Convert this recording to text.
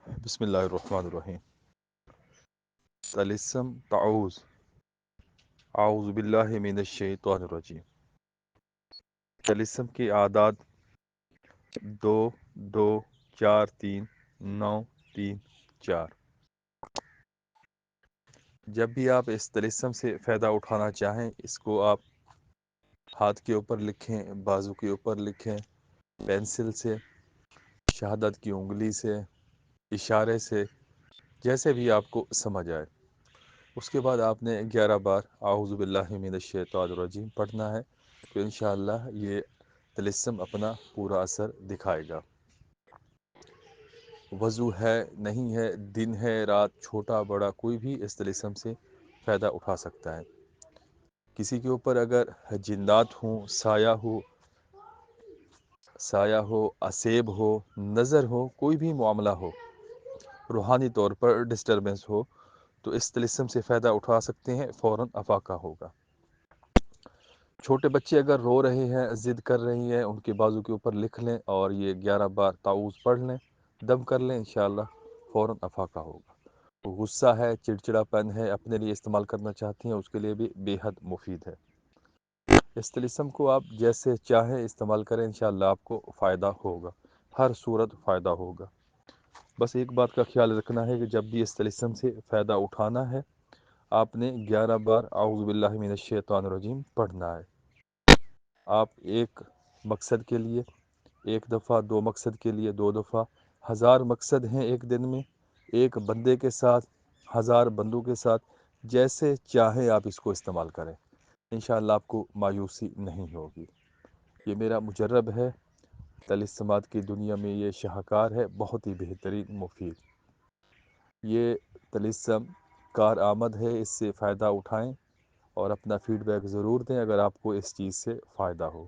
بسم اللہ الرحمن الرحیم۔ طلسم تعوذ، اعوذ باللہ من الشیطان الرجیم۔ طلسم کی اعداد 2 2 4 3 9 3 4۔ جب بھی آپ اس طلسم سے فائدہ اٹھانا چاہیں، اس کو آپ ہاتھ کے اوپر لکھیں، بازو کے اوپر لکھیں، پینسل سے، شہادت کی انگلی سے، اشارے سے، جیسے بھی آپ کو سمجھ آئے۔ اس کے بعد آپ نے 11 بار اعوذ باللہ من الشیطان الرجیم پڑھنا ہے، تو انشاءاللہ یہ طلسم اپنا پورا اثر دکھائے گا۔ وضو ہے، نہیں ہے، دن ہے، رات، چھوٹا بڑا، کوئی بھی اس طلسم سے فائدہ اٹھا سکتا ہے۔ کسی کے اوپر اگر جنات ہوں، سایہ ہو، اسیب ہو، نظر ہو، کوئی بھی معاملہ ہو، روحانی طور پر ڈسٹربنس ہو، تو اس طلسم سے فائدہ اٹھا سکتے ہیں، فوراً افاقہ ہوگا۔ چھوٹے بچے اگر رو رہے ہیں، ضد کر رہی ہیں، ان کے بازو کے اوپر لکھ لیں اور یہ 11 بار تعوذ پڑھ لیں، دم کر لیں، انشاءاللہ فوراً افاقہ ہوگا۔ غصہ ہے، چڑچڑا پن ہے، اپنے لیے استعمال کرنا چاہتی ہیں، اس کے لیے بھی بے حد مفید ہے۔ اس طلسم کو آپ جیسے چاہیں استعمال کریں، انشاءاللہ آپ کو فائدہ ہوگا، ہر صورت فائدہ ہوگا۔ بس ایک بات کا خیال رکھنا ہے کہ جب بھی اس طلسم سے فائدہ اٹھانا ہے، آپ نے 11 بار اعوذ باللہ من الشیطان الرجیم پڑھنا ہے۔ آپ ایک مقصد کے لیے 1 دفعہ، 2 مقصد کے لیے 2 دفعہ، 1000 مقصد ہیں ایک دن میں، ایک بندے کے ساتھ، 1000 بندوں کے ساتھ، جیسے چاہیں آپ اس کو استعمال کریں، انشاءاللہ آپ کو مایوسی نہیں ہوگی۔ یہ میرا مجرب ہے، طلسمات کی دنیا میں یہ شاہکار ہے، بہت ہی بہترین مفید۔ یہ طلسم کارآمد ہے، اس سے فائدہ اٹھائیں اور اپنا فیڈ بیک ضرور دیں اگر آپ کو اس چیز سے فائدہ ہو۔